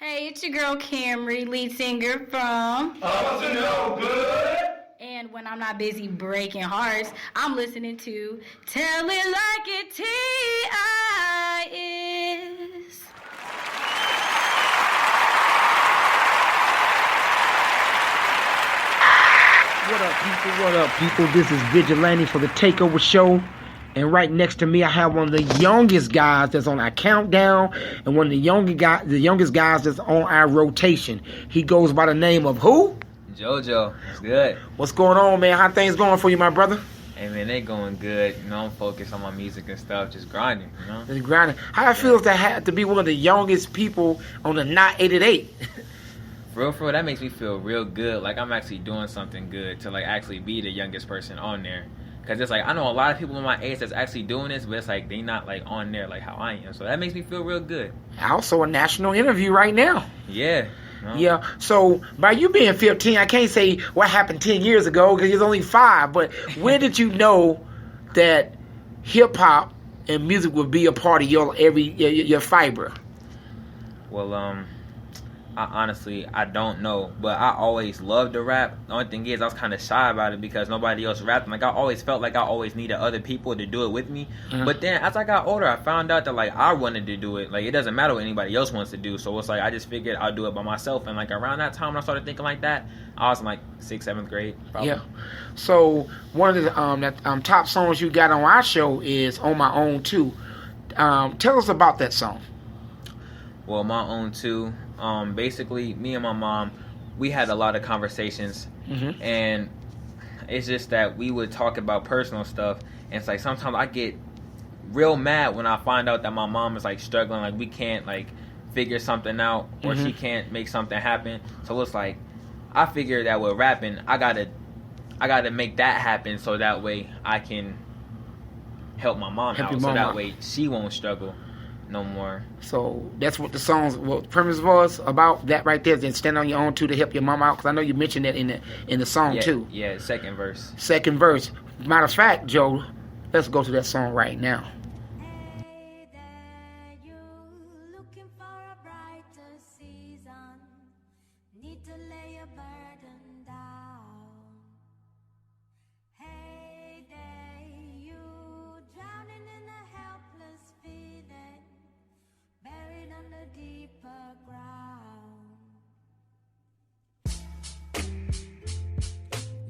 Hey, it's your girl Camry, lead singer from Up to No Good. And when I'm not busy breaking hearts, I'm listening to Tell It Like It T.I. is. What up, people? What up, people? This is Vigilante for the Takeover Show. And right next to me, I have one of the youngest guys that's on our countdown, and one of the youngest guys that's on our rotation. He goes by the name of who? JoJo. It's good. What's going on, man? How things going for you, my brother? Hey, man, they going good. You know, I'm focused on my music and stuff, just grinding, you know? Just grinding. How it feels to have to be one of the youngest people on the Not 888? For real, that makes me feel real good. Like, I'm actually doing something good to, like, actually be the youngest person on there. Because it's like, I know a lot of people in my age that's actually doing this, but it's like, they not, like, on there like how I am. So that makes me feel real good. Also a national interview right now. Yeah. No. Yeah, so by you being 15, I can't say what happened 10 years ago because you're only 5, but when did you know that hip-hop and music would be a part of your fiber? Well, I don't know, but I always loved to rap. The only thing is I was kind of shy about it because nobody else rapped. Like, I always felt like I always needed other people to do it with me. Mm-hmm. But then as I got older, I found out that, like, I wanted to do it. Like, it doesn't matter what anybody else wants to do. So it's like I just figured I'll do it by myself. And, like, around that time when I started thinking like that, I was in, like, 6th, 7th grade. Probably. Yeah. So one of the top songs you got on our show is On My Own Too. Tell us about that song. Well, My Own Too. Basically, me and my mom, we had a lot of conversations, mm-hmm. and it's just that we would talk about personal stuff, and it's like sometimes I get real mad when I find out that my mom is, like, struggling, like, we can't, like, figure something out, or mm-hmm. she can't make something happen. So it's like, I figure that with rapping, I gotta make that happen so that way I can help my mom out, so that way she won't struggle no more. So that's what the premise was about, that right there. Then stand on your own too to help your mom out, because I know you mentioned that in the song too. Yeah, second verse. Second verse. Matter of fact, Joe, let's go to that song right now.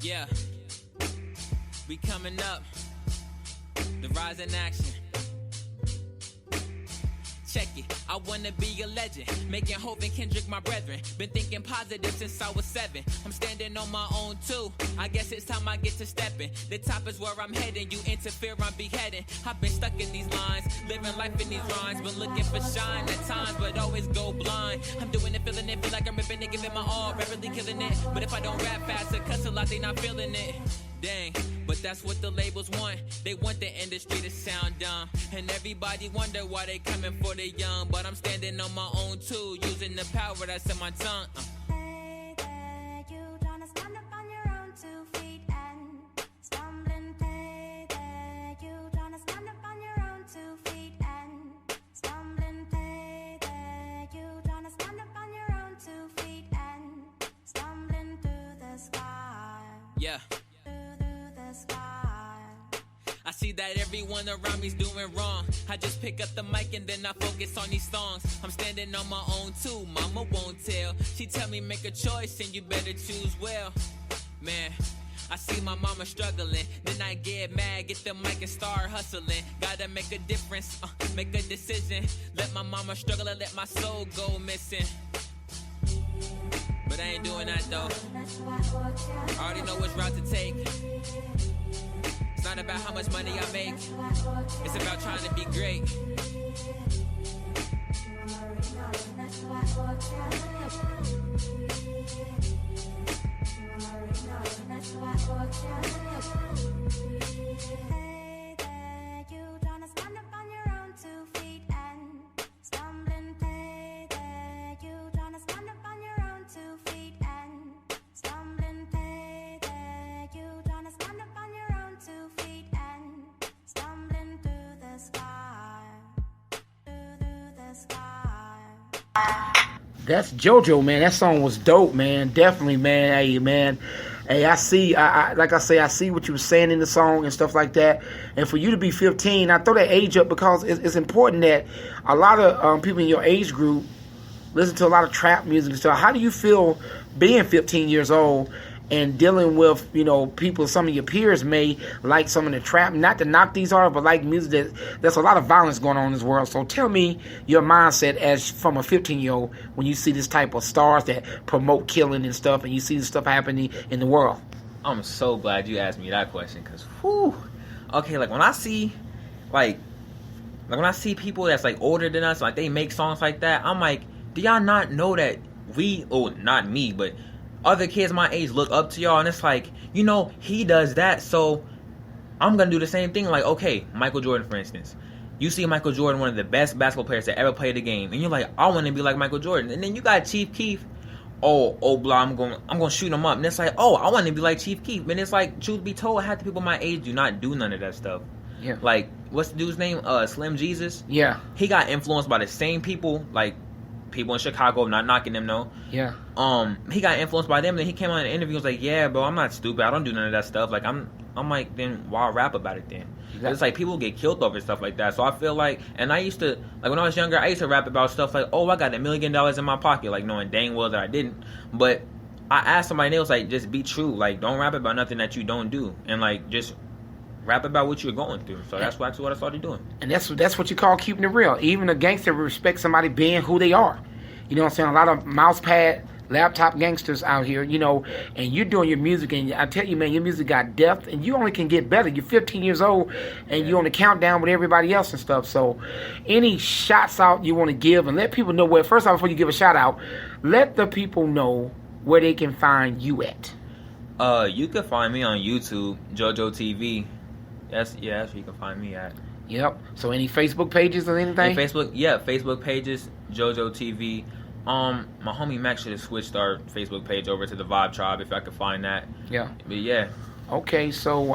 Yeah, we coming up, the rise in action. Check it, I wanna be a legend, making Hov and Kendrick my brethren. Been thinking positive since I was 7. I'm standing on my own too. I guess it's time I get to stepping. The top is where I'm heading. You interfere, I'm beheading. I've been stuck in these lines, living life in these rhymes. Been looking for shine at times, but always go blind. I'm doing it, feeling it, feel like I'm ripping it, giving my all, rapidly killing it. But if I don't rap fast or cuss a lot, they not feeling it. Dang, but that's what the labels want. They want the industry to sound dumb, and everybody wonder why they coming for the young. But I'm standing on my own too, using the power that's in my tongue. Yeah. I see that everyone around me's doing wrong. I just pick up the mic and then I focus on these songs. I'm standing on my own too, mama won't tell. She tell me make a choice and you better choose well. Man, I see my mama struggling, then I get mad, get the mic and start hustling. Gotta make a difference, make a decision. Let my mama struggle and let my soul go missing. But I ain't doing that though. I already know which route to take. It's not about how much money I make. It's about trying to be great. That's JoJo, man. That song was dope, man. Definitely, man. Hey, man. Hey, I see. Like I say, I see what you were saying in the song and stuff like that. And for you to be 15, I throw that age up because it's important that a lot of people in your age group listen to a lot of trap music and stuff. How do you feel being 15 years old and dealing with, people, some of your peers may like some of the trap, not to knock these artists, but like music there's a lot of violence going on in this world. So tell me your mindset as from a 15-year-old when you see this type of stars that promote killing and stuff, and you see this stuff happening in the world. I'm so glad you asked me that question, because, okay, like when I see, like when I see people that's like older than us, like they make songs like that, I'm like, do y'all not know that not me, but other kids my age look up to y'all, and it's like, he does that, so I'm gonna do the same thing. Like, okay, Michael Jordan, for instance. You see Michael Jordan, one of the best basketball players that ever played the game, and you're like, I want to be like Michael Jordan. And then you got Chief Keef. Blah, I'm gonna shoot him up. And it's like, I want to be like Chief Keef. And it's like, truth be told, half the people my age do not do none of that stuff. Yeah. Like, what's the dude's name? Slim Jesus. Yeah. He got influenced by the same people, like people in Chicago, not knocking them, no. Yeah. He got influenced by them, and then he came on an interview and was like, yeah, bro, I'm not stupid. I don't do none of that stuff. Like, I'm like, then why rap about it then? Exactly. It's like people get killed over stuff like that. So I feel like, and I used to, like when I was younger, I used to rap about stuff like, I got $1 million in my pocket, like knowing dang well that I didn't. But I asked somebody, and they was like, just be true. Like, don't rap about nothing that you don't do. And like, just rap about what you're going through. So that's what I started doing. And that's what you call keeping it real. Even a gangster will respect somebody being who they are. You know what I'm saying? A lot of mousepad, laptop gangsters out here, and you're doing your music, and I tell you, man, your music got depth, and you only can get better. You're 15 years old, and you're on the countdown with everybody else and stuff. So any shots out you want to give, and let people know where, first off, before you give a shout out, let the people know where they can find you at. You can find me on YouTube, JoJo TV. That's where you can find me at. Yep. So any Facebook pages or anything? Facebook pages, JoJo TV. My homie Max should have switched our Facebook page over to the Vibe Tribe if I could find that. Yeah. But yeah. Okay, so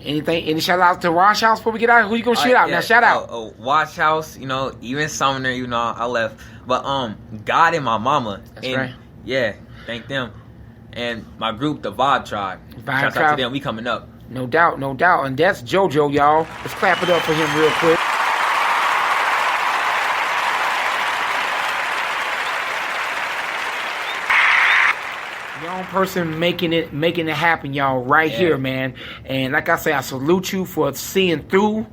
any shout outs to Wash House before we get out? Who you gonna shout out? Now shout out. Wash House, even Sumner, I left. But God and my mama. That's right. Yeah, thank them. And my group, the Vibe Tribe. Shout out to them, we coming up. No doubt. And that's JoJo, y'all. Let's clap it up for him real quick. Young person making it happen, y'all, right here, man. And like I say, I salute you for seeing through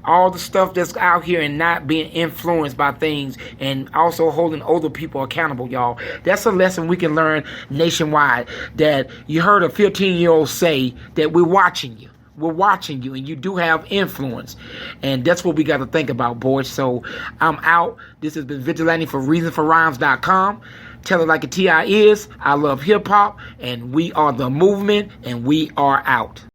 all the stuff that's out here and not being influenced by things, and also holding older people accountable, y'all. That's a lesson we can learn nationwide, that you heard a 15-year-old say that we're watching you. We're watching you, and you do have influence. And that's what we got to think about, boys. So I'm out. This has been Vigilante for ReasonForRhymes.com. Tell it like a T.I. is. I love hip-hop, and we are the movement, and we are out.